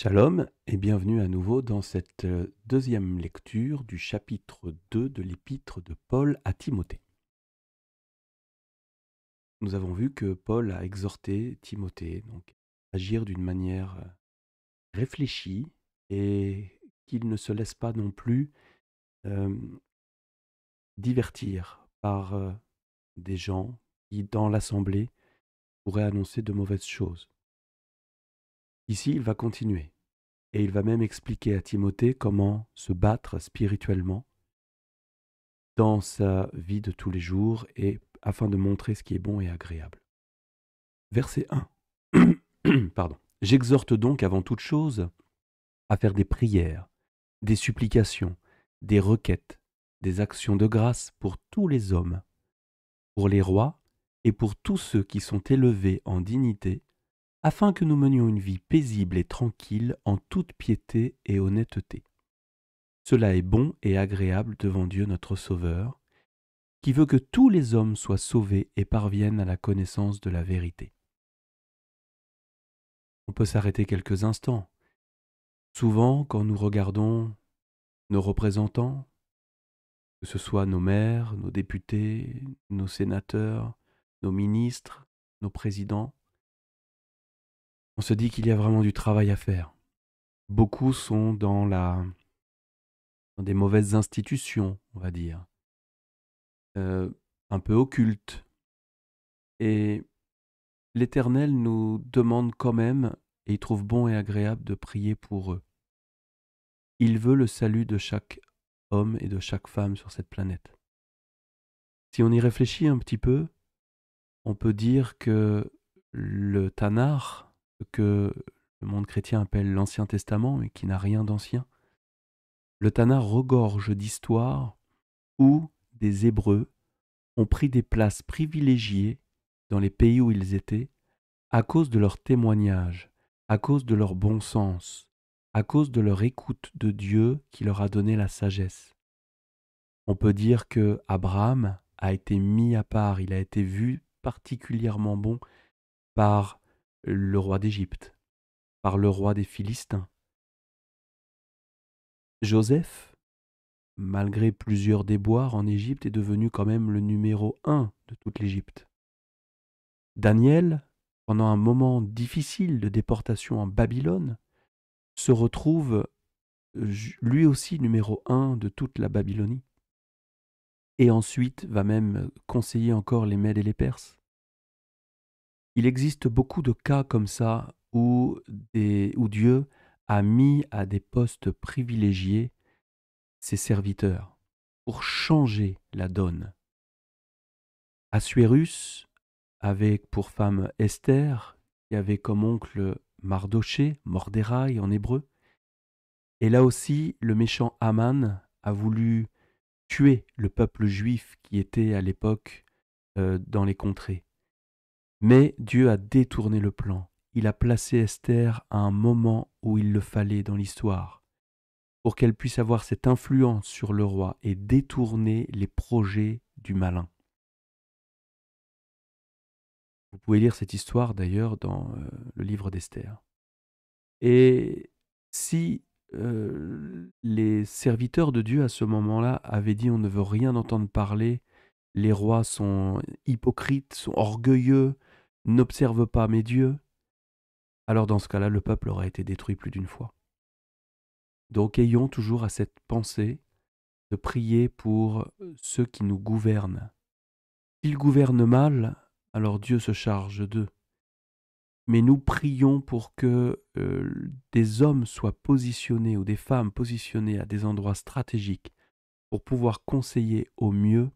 Shalom et bienvenue à nouveau dans cette deuxième lecture du chapitre 2 de l'épître de Paul à Timothée. Nous avons vu que Paul a exhorté Timothée donc, à agir d'une manière réfléchie et qu'il ne se laisse pas non plus euh, divertir par des gens qui, dans l'assemblée, pourraient annoncer de mauvaises choses. Ici, il va continuer et il va même expliquer à Timothée comment se battre spirituellement dans sa vie de tous les jours et afin de montrer ce qui est bon et agréable. Verset 1. Pardon. J'exhorte donc avant toute chose à faire des prières, des supplications, des requêtes, des actions de grâce pour tous les hommes, pour les rois et pour tous ceux qui sont élevés en dignité, afin que nous menions une vie paisible et tranquille en toute piété et honnêteté. Cela est bon et agréable devant Dieu notre Sauveur, qui veut que tous les hommes soient sauvés et parviennent à la connaissance de la vérité. On peut s'arrêter quelques instants. Souvent, quand nous regardons nos représentants, que ce soit nos maires, nos députés, nos sénateurs, nos ministres, nos présidents, on se dit qu'il y a vraiment du travail à faire. Beaucoup sont dans des mauvaises institutions, on va dire, un peu occultes. Et l'Éternel nous demande quand même, et il trouve bon et agréable de prier pour eux. Il veut le salut de chaque homme et de chaque femme sur cette planète. Si on y réfléchit un petit peu, on peut dire que le Tanakh, que le monde chrétien appelle l'Ancien Testament, mais qui n'a rien d'ancien, le Tanakh regorge d'histoires où des Hébreux ont pris des places privilégiées dans les pays où ils étaient à cause de leur témoignage, à cause de leur bon sens, à cause de leur écoute de Dieu qui leur a donné la sagesse. On peut dire que Abraham a été mis à part, il a été vu particulièrement bon par le roi d'Égypte, par le roi des Philistins. Joseph, malgré plusieurs déboires en Égypte, est devenu quand même le numéro 1 de toute l'Égypte. Daniel, pendant un moment difficile de déportation en Babylone, se retrouve lui aussi numéro 1 de toute la Babylonie. Et ensuite va même conseiller encore les Mèdes et les Perses. Il existe beaucoup de cas comme ça où Dieu a mis à des postes privilégiés ses serviteurs pour changer la donne. Assuérus avait pour femme Esther, qui avait comme oncle Mardoché, Mordéraï en hébreu. Et là aussi, le méchant Haman a voulu tuer le peuple juif qui était à l'époque dans les contrées. Mais Dieu a détourné le plan. Il a placé Esther à un moment où il le fallait dans l'histoire, pour qu'elle puisse avoir cette influence sur le roi et détourner les projets du malin. Vous pouvez lire cette histoire d'ailleurs dans le livre d'Esther. Et si les serviteurs de Dieu à ce moment-là avaient dit on ne veut rien entendre parler, les rois sont hypocrites, sont orgueilleux, n'observent pas mes dieux, alors dans ce cas-là, le peuple aurait été détruit plus d'une fois. Donc ayons toujours à cette pensée de prier pour ceux qui nous gouvernent. S'ils gouvernent mal, alors Dieu se charge d'eux. Mais nous prions pour que des hommes soient positionnés ou des femmes positionnées à des endroits stratégiques pour pouvoir conseiller au mieux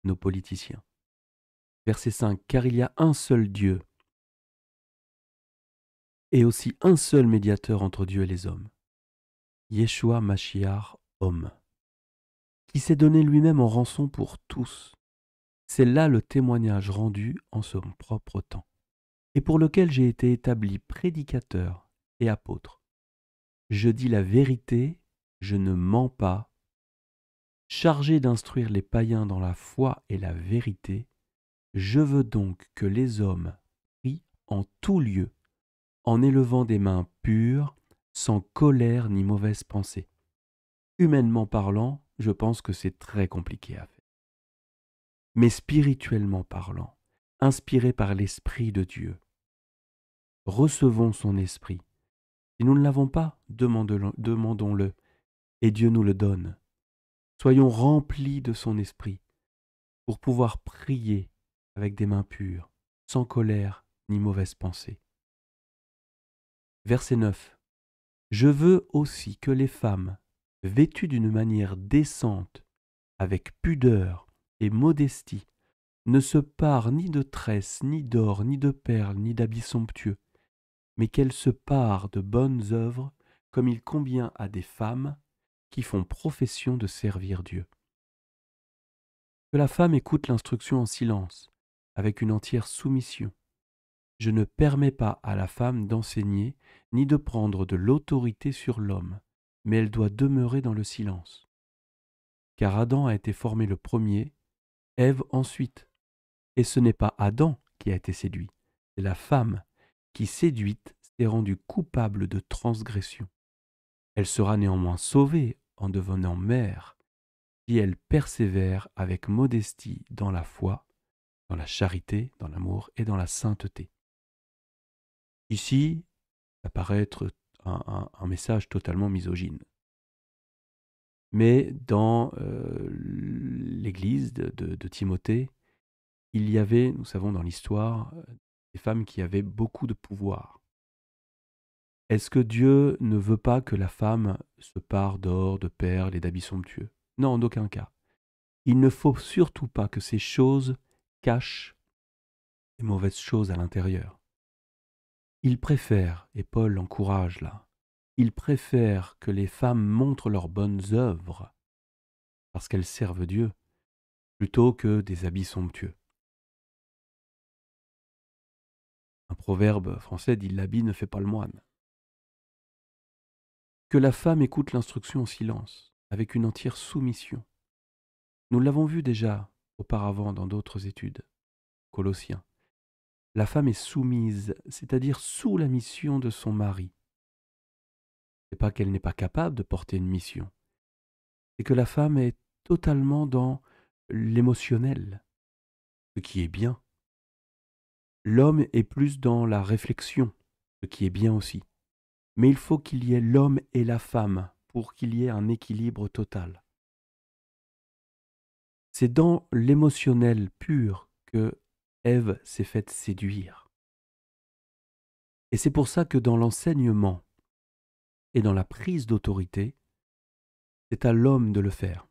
nos politiciens. Verset 5. Car il y a un seul Dieu et aussi un seul médiateur entre Dieu et les hommes, Yeshua Mashiach, homme, qui s'est donné lui-même en rançon pour tous. C'est là le témoignage rendu en son propre temps, et pour lequel j'ai été établi prédicateur et apôtre. Je dis la vérité, je ne mens pas, chargé d'instruire les païens dans la foi et la vérité, je veux donc que les hommes prient en tout lieu, en élevant des mains pures, sans colère ni mauvaise pensée. Humainement parlant, je pense que c'est très compliqué à faire. Mais spirituellement parlant, inspiré par l'Esprit de Dieu, recevons son Esprit. Si nous ne l'avons pas, demandons-le, et Dieu nous le donne. Soyons remplis de son Esprit pour pouvoir prier avec des mains pures, sans colère ni mauvaise pensée. Verset 9. Je veux aussi que les femmes, vêtues d'une manière décente, avec pudeur et modestie, ne se parent ni de tresses, ni d'or, ni de perles, ni d'habits somptueux, mais qu'elles se parent de bonnes œuvres, comme il convient à des femmes qui font profession de servir Dieu. Que la femme écoute l'instruction en silence, avec une entière soumission. Je ne permets pas à la femme d'enseigner, ni de prendre de l'autorité sur l'homme, mais elle doit demeurer dans le silence. Car Adam a été formé le premier, Ève ensuite. Et ce n'est pas Adam qui a été séduit, c'est la femme qui, séduite, s'est rendue coupable de transgression. Elle sera néanmoins sauvée en devenant mère, si elle persévère avec modestie dans la foi, dans la charité, dans l'amour et dans la sainteté. Ici, ça paraît être un message totalement misogyne. Mais dans l'église de Timothée, il y avait, nous savons dans l'histoire, des femmes qui avaient beaucoup de pouvoir. Est-ce que Dieu ne veut pas que la femme se pare d'or, de perles et d'habits somptueux? Non, en aucun cas. Il ne faut surtout pas que ces choses cachent les mauvaises choses à l'intérieur. Il préfère, et Paul l'encourage là, il préfère que les femmes montrent leurs bonnes œuvres parce qu'elles servent Dieu, plutôt que des habits somptueux. Un proverbe français dit «L'habit ne fait pas le moine». Que la femme écoute l'instruction en silence, avec une entière soumission. Nous l'avons vu déjà auparavant dans d'autres études. Colossiens. La femme est soumise, c'est-à-dire sous la mission de son mari. Ce n'est pas qu'elle n'est pas capable de porter une mission, c'est que la femme est totalement dans l'émotionnel, ce qui est bien. L'homme est plus dans la réflexion, ce qui est bien aussi. Mais il faut qu'il y ait l'homme et la femme pour qu'il y ait un équilibre total. C'est dans l'émotionnel pur que Ève s'est faite séduire. Et c'est pour ça que dans l'enseignement et dans la prise d'autorité, c'est à l'homme de le faire.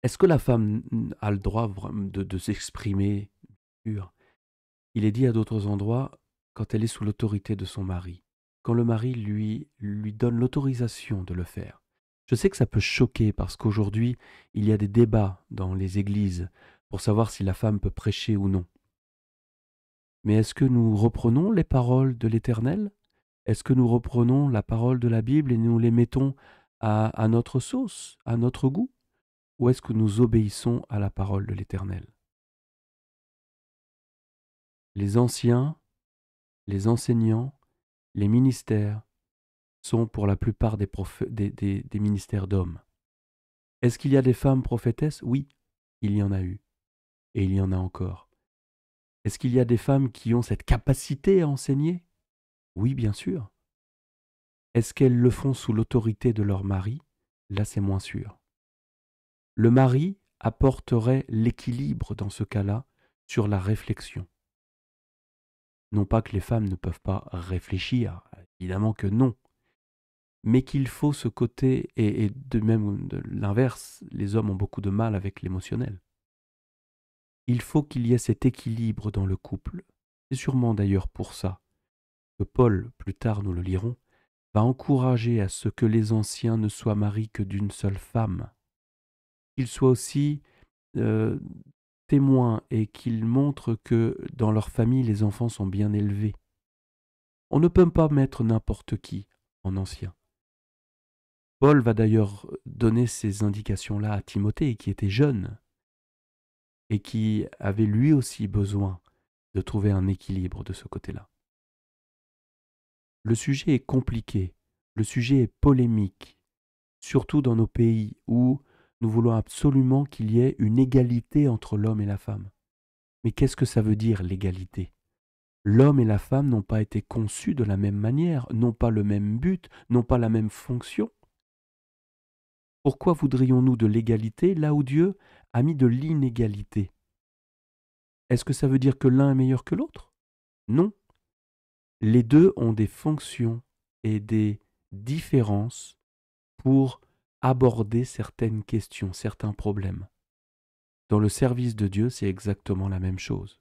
Est-ce que la femme a le droit de s'exprimer pur? Il est dit à d'autres endroits, quand elle est sous l'autorité de son mari, quand le mari lui donne l'autorisation de le faire. Je sais que ça peut choquer parce qu'aujourd'hui, il y a des débats dans les églises pour savoir si la femme peut prêcher ou non. Mais est-ce que nous reprenons les paroles de l'Éternel? Est-ce que nous reprenons la parole de la Bible et nous les mettons à notre sauce, à notre goût? Ou est-ce que nous obéissons à la parole de l'Éternel? Les anciens, les enseignants, les ministères sont pour la plupart des ministères d'hommes. Est-ce qu'il y a des femmes prophétesses? Oui, il y en a eu. Et il y en a encore. Est-ce qu'il y a des femmes qui ont cette capacité à enseigner? Oui, bien sûr. Est-ce qu'elles le font sous l'autorité de leur mari? Là, c'est moins sûr. Le mari apporterait l'équilibre dans ce cas-là sur la réflexion. Non pas que les femmes ne peuvent pas réfléchir, évidemment que non, mais qu'il faut ce côté, et de même de l'inverse, les hommes ont beaucoup de mal avec l'émotionnel. Il faut qu'il y ait cet équilibre dans le couple. C'est sûrement d'ailleurs pour ça que Paul, plus tard nous le lirons, va encourager à ce que les anciens ne soient mariés que d'une seule femme, qu'ils soient aussi euh, témoins et qu'ils montrent que dans leur famille les enfants sont bien élevés. On ne peut pas mettre n'importe qui en ancien. Paul va d'ailleurs donner ces indications-là à Timothée, qui était jeune et qui avait lui aussi besoin de trouver un équilibre de ce côté-là. Le sujet est compliqué, le sujet est polémique, surtout dans nos pays où nous voulons absolument qu'il y ait une égalité entre l'homme et la femme. Mais qu'est-ce que ça veut dire l'égalité? L'homme et la femme n'ont pas été conçus de la même manière, n'ont pas le même but, n'ont pas la même fonction. Pourquoi voudrions-nous de l'égalité là où Dieu a mis de l'inégalité? Est-ce que ça veut dire que l'un est meilleur que l'autre? Non. Les deux ont des fonctions et des différences pour aborder certaines questions, certains problèmes. Dans le service de Dieu, c'est exactement la même chose.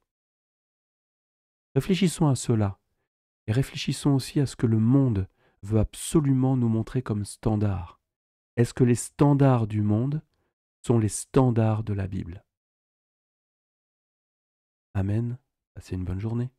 Réfléchissons à cela et réfléchissons aussi à ce que le monde veut absolument nous montrer comme standard. Est-ce que les standards du monde sont les standards de la Bible? Amen. Passez une bonne journée.